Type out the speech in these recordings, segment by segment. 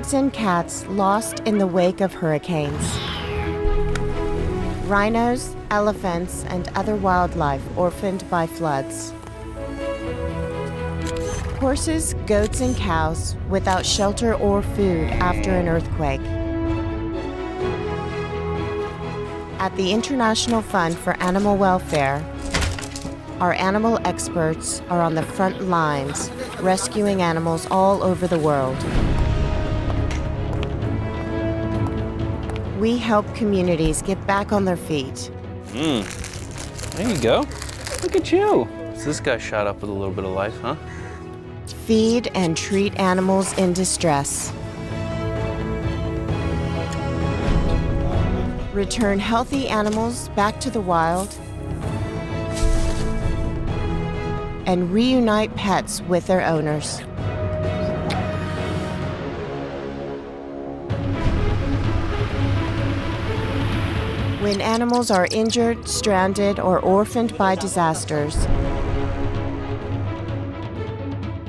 dogs and cats lost in the wake of hurricanes. Rhinos, elephants, and other wildlife orphaned by floods. Horses, goats, and cows without shelter or food after an earthquake. At the International Fund for Animal Welfare, our animal experts are on the front lines, rescuing animals all over the world. We help communities get back on their feet. There you go. Look at you. So this guy shot up with a little bit of life, huh? Feed and treat animals in distress. Return healthy animals back to the wild. And reunite pets with their owners. When animals are injured, stranded, or orphaned by disasters,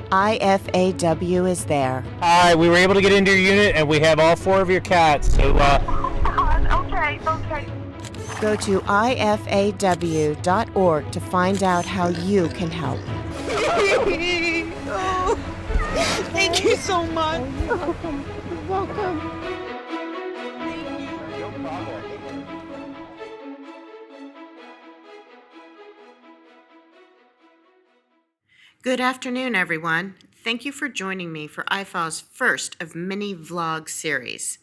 IFAW is there. Hi, we were able to get into your unit and we have all 4 of your cats. So, Okay. Go to ifaw.org to find out how you can help. Oh, thank you so much. You're welcome. You're welcome. Good afternoon, everyone. Thank you for joining me for IFAW'S first of many vlog series.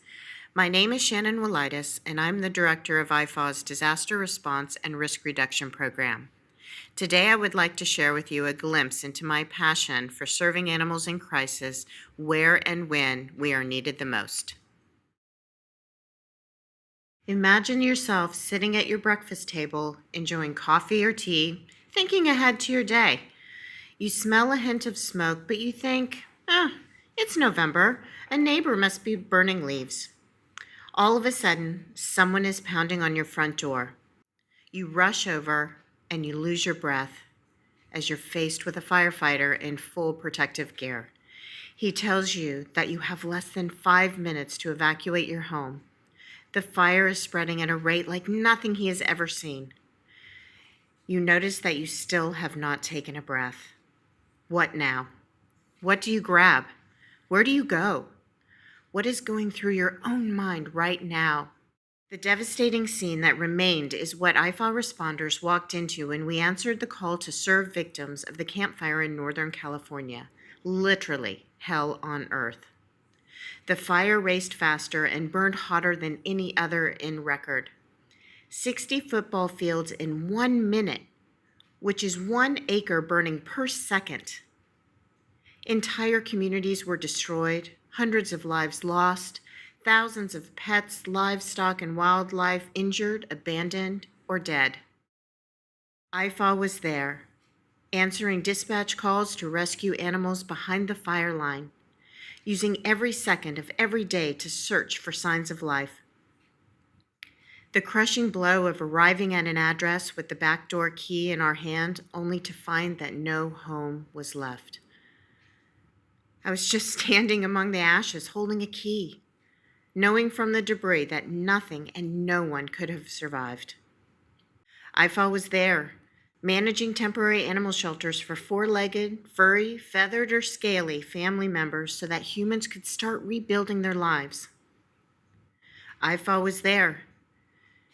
My name is Shannon Walajtys, and I'm the director of IFAW'S Disaster Response and Risk Reduction Program. Today, I would like to share with you a glimpse into my passion for serving animals in crisis where and when we are needed the most. Imagine yourself sitting at your breakfast table, enjoying coffee or tea, thinking ahead to your day. You smell a hint of smoke, but you think, it's November. A neighbor must be burning leaves. All of a sudden, someone is pounding on your front door. You rush over and you lose your breath as you're faced with a firefighter in full protective gear. He tells you that you have less than 5 minutes to evacuate your home. The fire is spreading at a rate like nothing he has ever seen. You notice that you still have not taken a breath. What now? What do you grab? Where do you go? What is going through your own mind right now? The devastating scene that remained is what IFAW responders walked into when we answered the call to serve victims of the Campfire in Northern California. Literally hell on earth. The fire raced faster and burned hotter than any other in record. 60 football fields in 1 minute, which is 1 acre burning per second. Entire communities were destroyed, hundreds of lives lost, thousands of pets, livestock, and wildlife injured, abandoned, or dead. IFAW was there, answering dispatch calls to rescue animals behind the fire line, using every second of every day to search for signs of life. The crushing blow of arriving at an address with the back door key in our hand, only to find that no home was left. I was just standing among the ashes, holding a key, knowing from the debris that nothing and no one could have survived. IFAW was there, managing temporary animal shelters for 4-legged, furry, feathered, or scaly family members so that humans could start rebuilding their lives. IFAW was there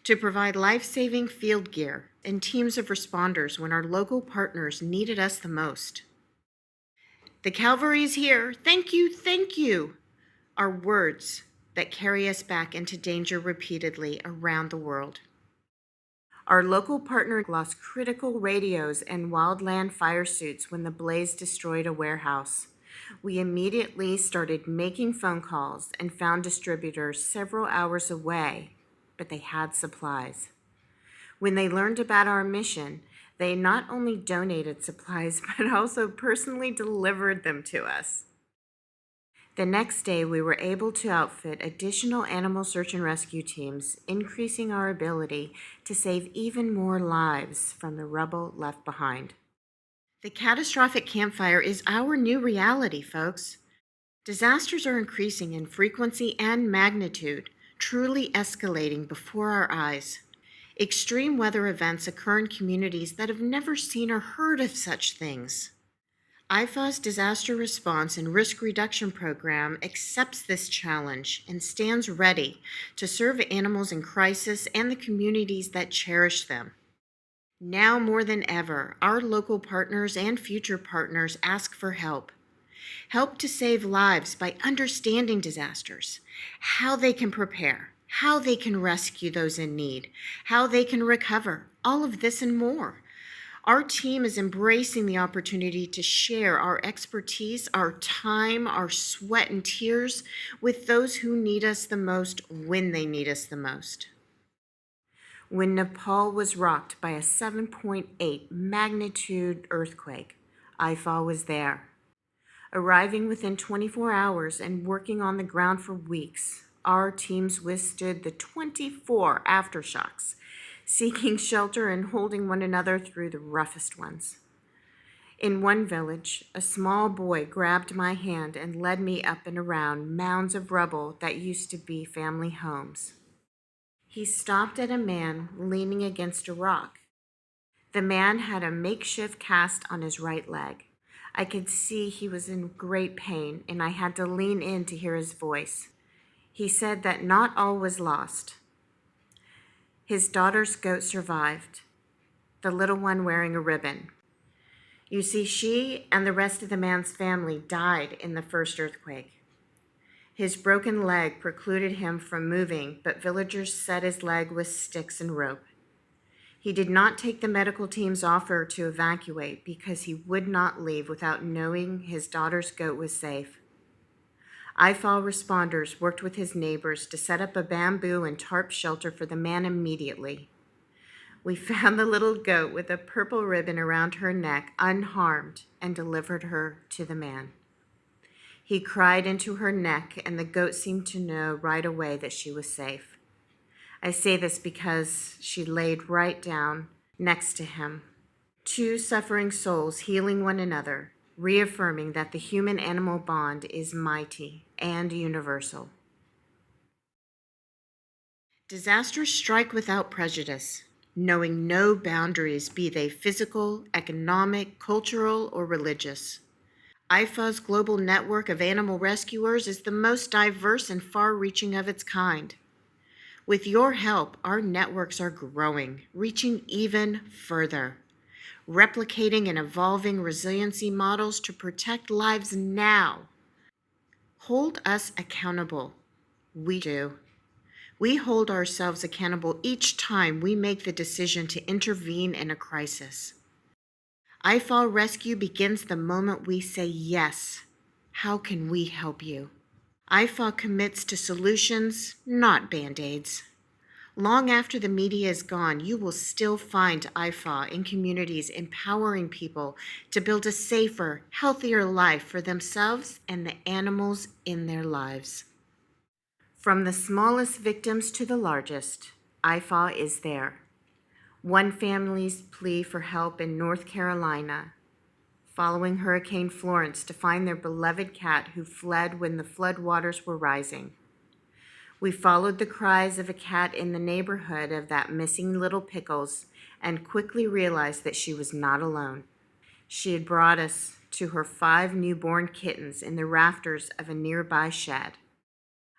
to provide life-saving field gear and teams of responders when our local partners needed us the most. The cavalry is here. Thank you, are words that carry us back into danger repeatedly around the world. Our local partner lost critical radios and wildland fire suits when the blaze destroyed a warehouse. We immediately started making phone calls and found distributors several hours away, but they had supplies. When they learned about our mission, they not only donated supplies, but also personally delivered them to us. The next day, we were able to outfit additional animal search and rescue teams, increasing our ability to save even more lives from the rubble left behind. The catastrophic campfire is our new reality, folks. Disasters are increasing in frequency and magnitude, truly escalating before our eyes. Extreme weather events occur in communities that have never seen or heard of such things. IFAW'S Disaster Response and Risk Reduction Program accepts this challenge and stands ready to serve animals in crisis and the communities that cherish them. Now more than ever, our local partners and future partners ask for help. Help to save lives by understanding disasters, how they can prepare, how they can rescue those in need, how they can recover, all of this and more. Our team is embracing the opportunity to share our expertise, our time, our sweat and tears with those who need us the most when they need us the most. When Nepal was rocked by a 7.8 magnitude earthquake, IFAW was there. Arriving within 24 hours and working on the ground for weeks, our teams withstood the 24 aftershocks, seeking shelter and holding one another through the roughest ones. In one village, a small boy grabbed my hand and led me up and around mounds of rubble that used to be family homes. He stopped at a man leaning against a rock. The man had a makeshift cast on his right leg. I could see he was in great pain, and I had to lean in to hear his voice. He said that not all was lost. His daughter's goat survived, the little one wearing a ribbon. You see, she and the rest of the man's family died in the first earthquake. His broken leg precluded him from moving, but villagers set his leg with sticks and rope. He did not take the medical team's offer to evacuate because he would not leave without knowing his daughter's goat was safe. IFAW responders worked with his neighbors to set up a bamboo and tarp shelter for the man immediately. We found the little goat with a purple ribbon around her neck unharmed and delivered her to the man. He cried into her neck, and the goat seemed to know right away that she was safe. I say this because she laid right down next to him. Two suffering souls healing one another, reaffirming that the human-animal bond is mighty and universal. Disasters strike without prejudice, knowing no boundaries, be they physical, economic, cultural, or religious. IFAW'S global network of animal rescuers is the most diverse and far-reaching of its kind. With your help, our networks are growing, reaching even further, replicating and evolving resiliency models to protect lives now. Hold us accountable. We do. We hold ourselves accountable each time we make the decision to intervene in a crisis. IFAW Rescue begins the moment we say yes. How can we help you? IFAW commits to solutions, not Band-Aids. Long after the media is gone, you will still find IFAW in communities empowering people to build a safer, healthier life for themselves and the animals in their lives. From the smallest victims to the largest, IFAW is there. One family's plea for help in North Carolina, following Hurricane Florence to find their beloved cat who fled when the floodwaters were rising. We followed the cries of a cat in the neighborhood of that missing little Pickles and quickly realized that she was not alone. She had brought us to her 5 newborn kittens in the rafters of a nearby shed.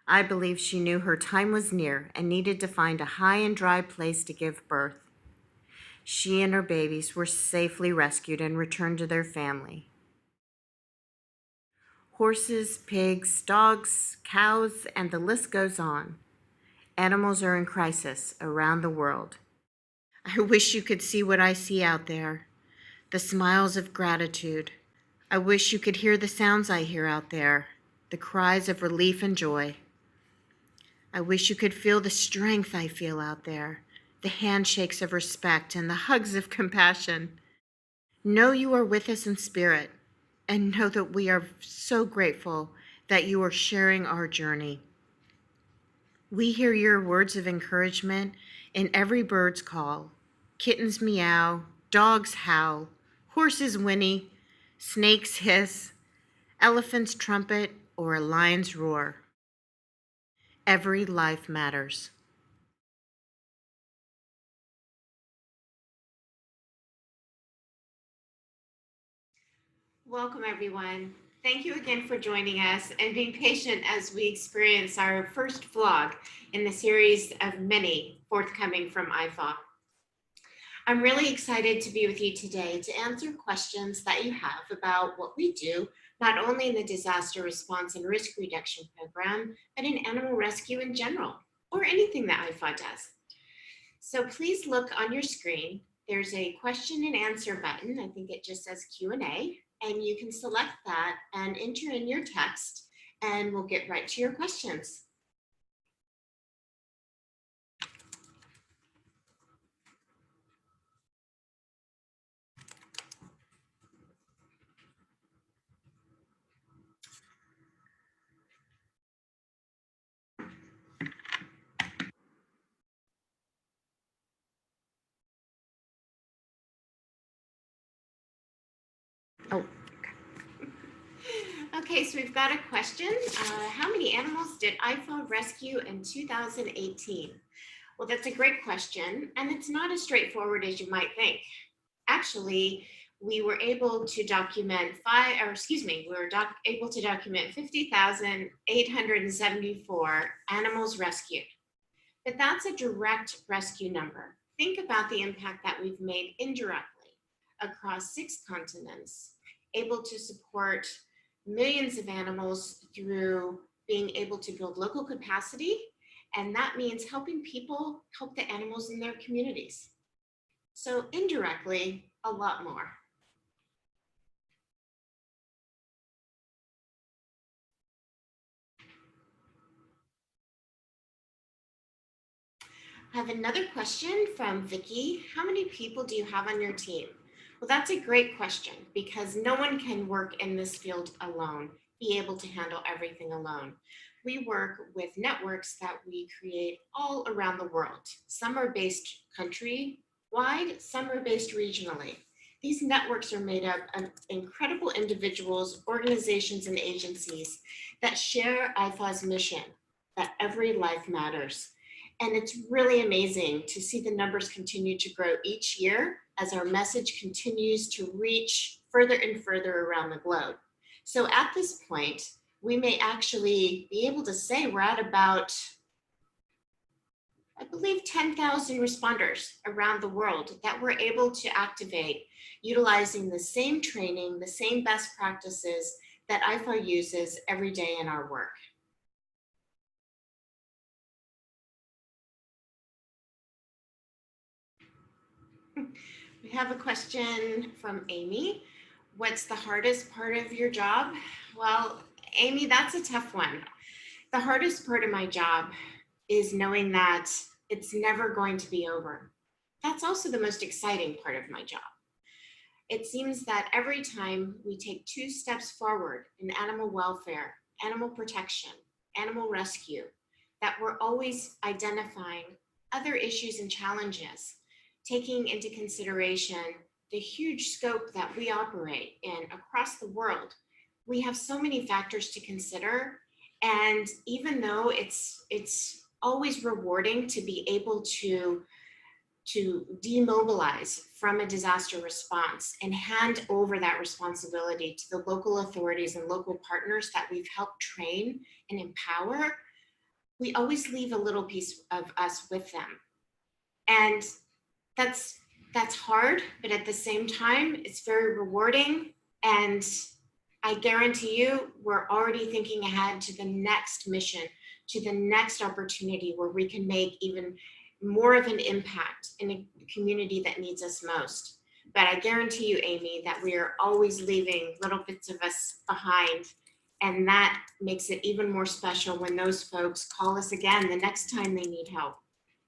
I believe she knew her time was near and needed to find a high and dry place to give birth. She and her babies were safely rescued and returned to their family. Horses, pigs, dogs, cows, and the list goes on. Animals are in crisis around the world. I wish you could see what I see out there, the smiles of gratitude. I wish you could hear the sounds I hear out there, the cries of relief and joy. I wish you could feel the strength I feel out there, the handshakes of respect and the hugs of compassion. Know you are with us in spirit, and know that we are so grateful that you are sharing our journey. We hear your words of encouragement in every bird's call. Kittens meow, dogs howl, horses whinny, snakes hiss, elephants trumpet, or a lion's roar. Every life matters. Welcome, everyone. Thank you again for joining us and being patient as we experience our first vlog in the series of many forthcoming from IFAW. I'm really excited to be with you today to answer questions that you have about what we do, not only in the disaster response and risk reduction program, but in animal rescue in general, or anything that IFAW does. So please look on your screen. There's a question and answer button. I think it just says Q&A, and you can select that and enter in your text, and we'll get right to your questions. Oh, okay, so we've got a question. How many animals did IFAW rescue in 2018? Well, that's a great question, and it's not as straightforward as you might think. Actually, we were able to document able to document 50,874 animals rescued. But that's a direct rescue number. Think about the impact that we've made indirectly across 6 continents, able to support millions of animals through being able to build local capacity. And that means helping people help the animals in their communities. So indirectly, a lot more. I have another question from Vicky. How many people do you have on your team? Well, that's a great question because no one can work in this field alone, be able to handle everything alone. We work with networks that we create all around the world. Some are based country-wide, some are based regionally. These networks are made up of incredible individuals, organizations, and agencies that share IFAW'S mission that every life matters. And it's really amazing to see the numbers continue to grow each year as our message continues to reach further and further around the globe. So at this point, we may actually be able to say we're at about, I believe, 10,000 responders around the world that we're able to activate utilizing the same training, the same best practices that IFAW uses every day in our work. We have a question from Amy. What's the hardest part of your job? Well, Amy, that's a tough one. The hardest part of my job is knowing that it's never going to be over. That's also the most exciting part of my job. It seems that every time we take 2 steps forward in animal welfare, animal protection, animal rescue, that we're always identifying other issues and challenges, taking into consideration the huge scope that we operate in across the world. We have so many factors to consider. And even though it's always rewarding to be able to demobilize from a disaster response and hand over that responsibility to the local authorities and local partners that we've helped train and empower, we always leave a little piece of us with them. And that's hard, but at the same time, it's very rewarding. And I guarantee you, we're already thinking ahead to the next mission, to the next opportunity where we can make even more of an impact in a community that needs us most. But I guarantee you, Amy, that we are always leaving little bits of us behind. And that makes it even more special when those folks call us again the next time they need help,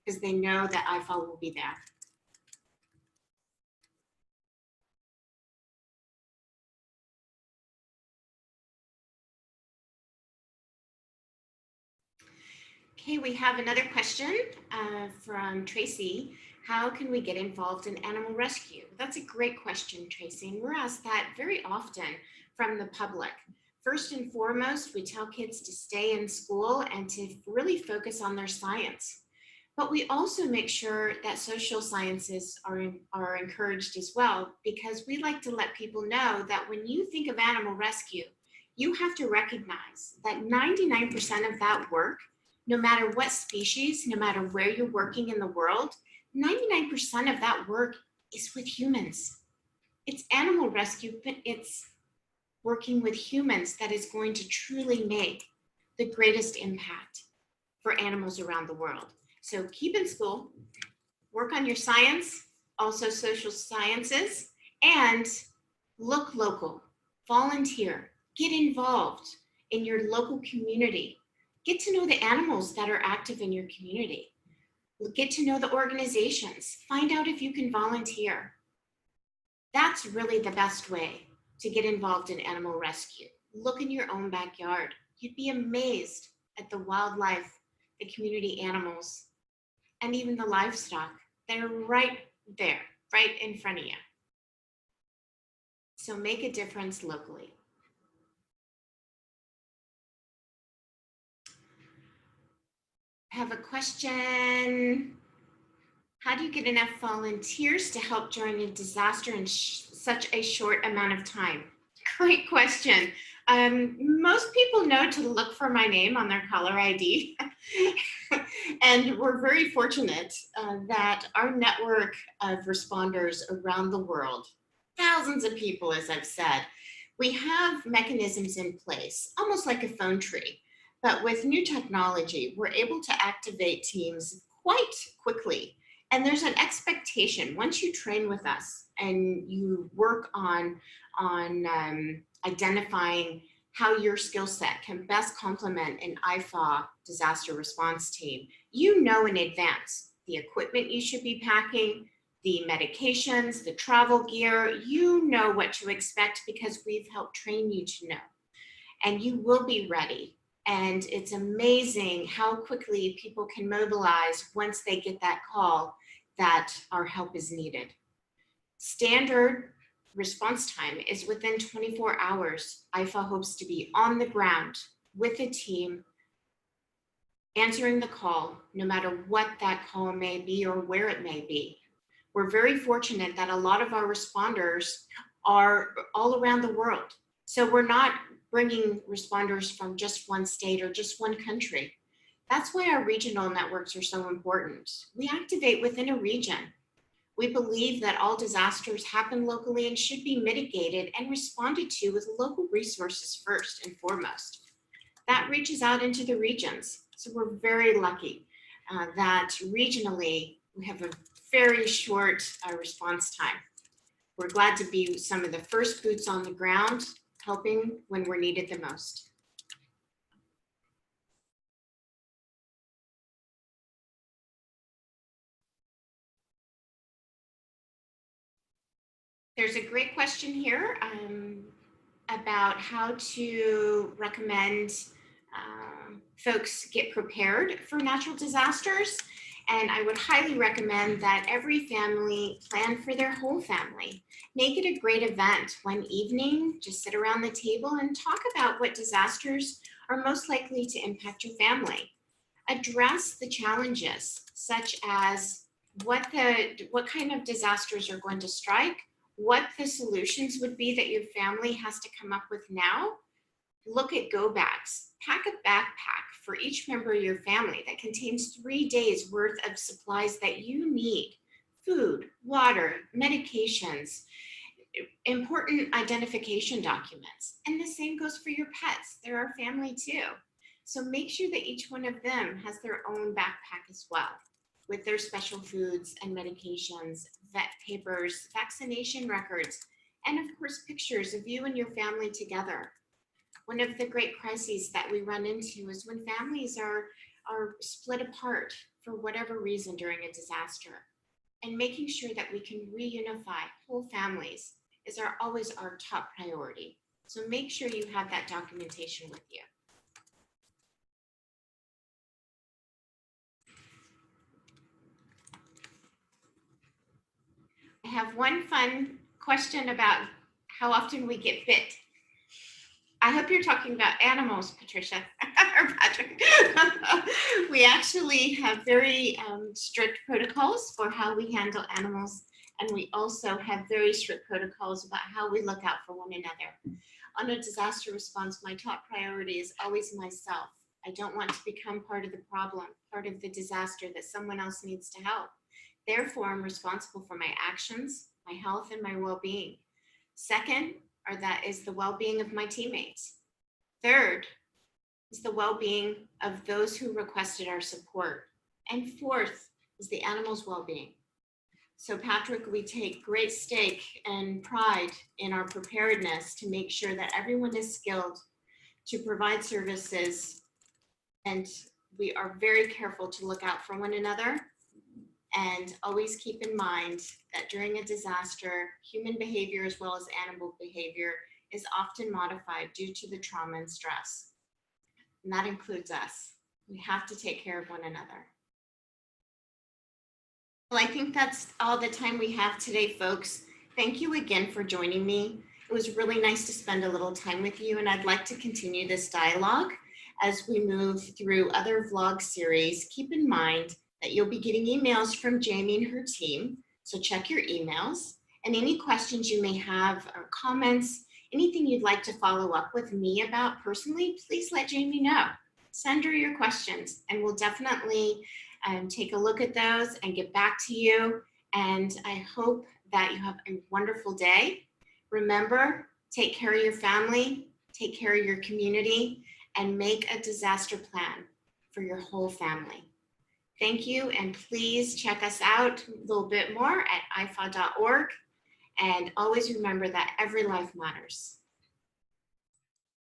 because they know that IFAW will be there. Okay, we have another question from Tracy. How can we get involved in animal rescue? That's a great question, Tracy. And we're asked that very often from the public, First and foremost, we tell kids to stay in school and to really focus on their science. But we also make sure that social sciences are encouraged as well, because we like to let people know that when you think of animal rescue, you have to recognize that 99% of that work, no matter what species, no matter where you're working in the world, 99% of that work is with humans. It's animal rescue, but it's working with humans that is going to truly make the greatest impact for animals around the world. So keep in school, work on your science, also social sciences, and look local, volunteer, get involved in your local community, get to know the animals that are active in your community, get to know the organizations, find out if you can volunteer. That's really the best way to get involved in animal rescue. Look in your own backyard. You'd be amazed at the wildlife, the community animals, and even the livestock. They're right there, right in front of you. So make a difference locally. I have a question. How do you get enough volunteers to help during a disaster in such a short amount of time? Great question. Most people know to look for my name on their caller ID. And we're very fortunate that our network of responders around the world, thousands of people, as I've said, we have mechanisms in place, almost like a phone tree. But with new technology, we're able to activate teams quite quickly. And there's an expectation once you train with us and you work on identifying how your skill set can best complement an IFAW disaster response team. You know in advance the equipment you should be packing, the medications, the travel gear. You know what to expect because we've helped train you to know. And you will be ready. And it's amazing how quickly people can mobilize once they get that call that our help is needed. Standard response time is within 24 hours. IFA hopes to be on the ground with a team, answering the call, no matter what that call may be or where it may be. We're very fortunate that a lot of our responders are all around the world. So we're not bringing responders from just one state or just one country. That's why our regional networks are so important. We activate within a region. We believe that all disasters happen locally and should be mitigated and responded to with local resources first and foremost. That reaches out into the regions. So we're very lucky that regionally we have a very short response time. We're glad to be some of the first boots on the ground, helping when we're needed the most. There's a great question here about how to recommend folks get prepared for natural disasters. And I would highly recommend that every family plan for their whole family. Make it a great event. One evening, just sit around the table and talk about what disasters are most likely to impact your family. Address the challenges, such as what kind of disasters are going to strike, what the solutions would be that your family has to come up with now. Look at go bags. Pack a backpack for each member of your family that contains 3 days worth of supplies that you need: food, water, medications, important identification documents. And the same goes for your pets. They're our family too. So make sure that each one of them has their own backpack as well, with their special foods and medications, vet papers, vaccination records, and of course, pictures of you and your family together. One of the great crises that we run into is when families are split apart for whatever reason during a disaster. And making sure that we can reunify whole families is always our top priority. So make sure you have that documentation with you. I have one fun question about how often we get bit. I hope you're talking about animals, Patricia or Patrick. We actually have very strict protocols for how we handle animals, and we also have very strict protocols about how we look out for one another. On a disaster response, my top priority is always myself. I don't want to become part of the problem, part of the disaster that someone else needs to help. Therefore, I'm responsible for my actions, my health, and my well-being. Second, that is the well-being of my teammates. Third is the well-being of those who requested our support. And fourth is the animals' well-being. So Patrick, we take great stake and pride in our preparedness to make sure that everyone is skilled to provide services, and we are very careful to look out for one another. And always keep in mind that during a disaster, human behavior as well as animal behavior is often modified due to the trauma and stress. And that includes us. We have to take care of one another. Well, I think that's all the time we have today, folks. Thank you again for joining me. It was really nice to spend a little time with you, and I'd like to continue this dialogue as we move through other vlog series. Keep in mind that you'll be getting emails from Jamie and her team, so check your emails. And any questions you may have or comments, anything you'd like to follow up with me about personally, please let Jamie know. Send her your questions, and we'll definitely take a look at those and get back to you. And I hope that you have a wonderful day. Remember, take care of your family, take care of your community, and make a disaster plan for your whole family. Thank you, and please check us out a little bit more at IFAW.org. And always remember that every life matters.